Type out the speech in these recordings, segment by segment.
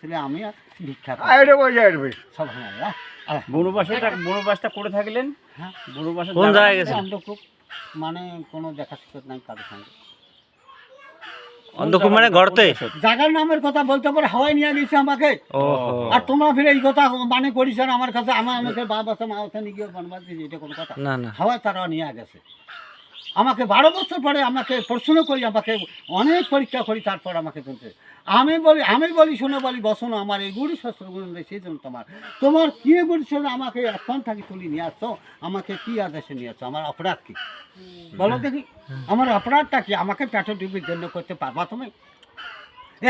ছেলে আমি আর ভিক্ষা করি। সব হ্যাঁ বনবাসটা করে থাকলেন। হ্যাঁ বনবাসে কোন জায়গায় গেছেন? অন্ধকূপ, মানে কোনো দেখা সাক্ষাৎ নাই কারোর সঙ্গে। অন্ধকূপ মানে গর্তে? জায়গার নামের কথা বলতে পারে, হাওয়ায় নিয়ে গেছে আমাকে। ওহো। আর তোমরা ফিরে এই কথা মানে করিস না আমার কাছে, আমাকে বাবা মা ওখানে গিয়ে বনবাস দিয়েছে, এটা কোনো কথা? না না। হাওয়ায় তারা নিয়ে গেছে আমাকে। 12 বছর পরে আমাকে প্রশ্ন করি, আমাকে অনেক পরীক্ষা করি, তারপর আমাকে বলছে। আমি বলি শুনে বলি বসনো আমার এই গুরু শাস্ত্রগুলো নেই, সেই জন্য তোমার কি গুরু ছিল আমাকে এখন থাকি তুলি নিয়ে আসছো, আমাকে কি আদেশে নিয়ে আসছো, আমার অপরাধ কি বলো দেখি, আমার অপরাধটা কি? আমাকে পেটে ডুবির জন্য করতে পারবা তুমি?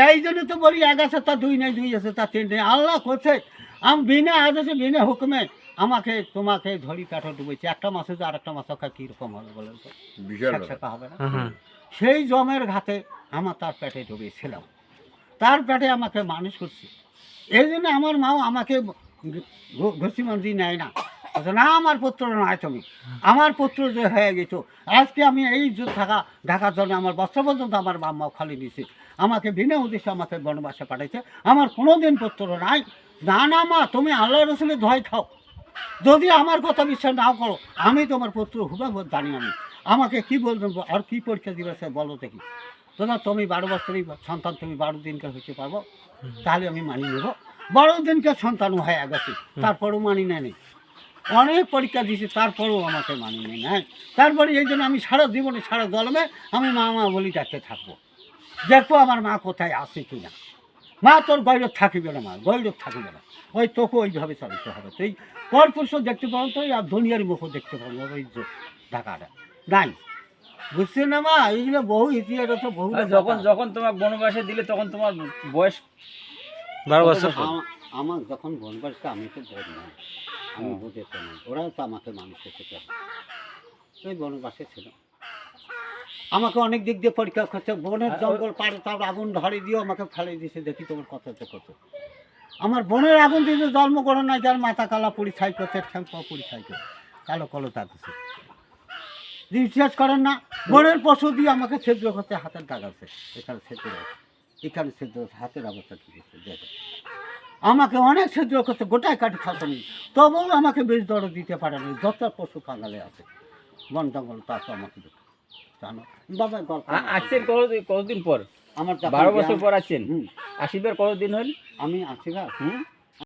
এই জন্য তো বলি, 1 আছে তা 2 নেই, 2 আছে তা 3 নেই। আল্লাহ করছে আমি বিনা আদেশে বিনা হুকুমে তোমাকে ধরি পেটে ডুবেছি। একটা মাসে তো আরেকটা মাছ খায় কীরকম হবে বলেন তো? শেখা হবে না? সেই জমের ঘাতে আমার তার পেটে ডুবেছিলাম, তার পেটে আমাকে মানুষ করছে। এই জন্য আমার মাও আমাকে ঘষি মন্দি নেয় না, বলছে, না আমার পুত্র নয় তুমি, আমার পুত্র যে হয়ে গেছো। আজকে আমি এই যে ঢাকার জন্য আমার বস্ত্র পর্যন্ত আমার মাও খালি দিয়েছে, আমাকে বিনা উদ্দেশ্যে আমাকে বনবাসে পাঠাইছে। আমার কোনো দিন পুত্র নাই। না না মা, তুমি আল্লাহ রসুলের দোহাই খাও, যদি আমার কথা বিশ্বাস নাও করো, আমি তোমার পুত্র হুবা জানি। আমাকে কি বলবেন আর কি পরীক্ষা দিবে সে বলো দেখি। দাদা তুমি 12 বছরই সন্তান, তুমি 12 দিনকে হইতে পারবো, তাহলে আমি মানি নেব। 12 দিনকে সন্তান হয়ে গেছে, তারপরেও মানি নেয়নি। অনেক পরীক্ষা দিয়েছি, তারপরেও আমাকে মানি নেই। হ্যাঁ, তারপরে এই জন্য আমি সারা জীবনে সারা জন্মে আমি মা বলি ডাকতে থাকবো, দেখবো আমার মা কোথায় আসে কি না। মা তোর গৌরব থাকিবে না, মা গৌরব থাকিবে না, ওই তোকে ওইভাবে চালিতে হবে। তুই কর্পূষ দেখতে পাবো তো, আর দুনিয়ার মুখও দেখতে পাবো, ওই ঢাকাটা নাই। বুঝছি না মা, এইগুলো বহু ইতিহাস আছে, বহু যখন তোমাকে বনবাসে দিলে তখন তোমার বয়স 12 বছর। আমার যখন বনবাসটা, আমি তো বোধ নাই, আমি বোধে তো নাই, ওরাও তো আমাকে মানুষ করতে ওই বনবাসে ছিল। আমাকে অনেক দিক দিয়ে পরীক্ষা করছে, বনের জঙ্গল পাড়ে তার আগুন ধরে দিয়ে আমাকে ফেলে দিয়েছে, দেখি তোমার কথাতে কত। আমার বনের আগুন দিয়ে জন্ম করো নাই, যার মাথা কালা পরিছাই করছে, ঠ্যাংপা পরিছাই করছে, কালো কালো থাকছে। বিশ্বাস করেন না, বনের পশু দিয়ে আমাকে ছিদ্র করছে, হাতের দাগ আছে, এখানে ছিদ্র আছে, এখানে ছিদ্র আছে, হাতের অবস্থা ঠিক আছে দেখো। আমাকে অনেক ছিদ্র করছে, গোটায় কাটি খাওয়ানি, তবুও আমাকে বেশ দর দিতে পারে না। যত পশু কাঙালে আছে বন জঙ্গল, তা তো আমাকে জানো বাবা। আসছেন কতদিন পর? আমার 12 বছর পর আসছেন। আসিবার কতদিন হল? আমি আসিবার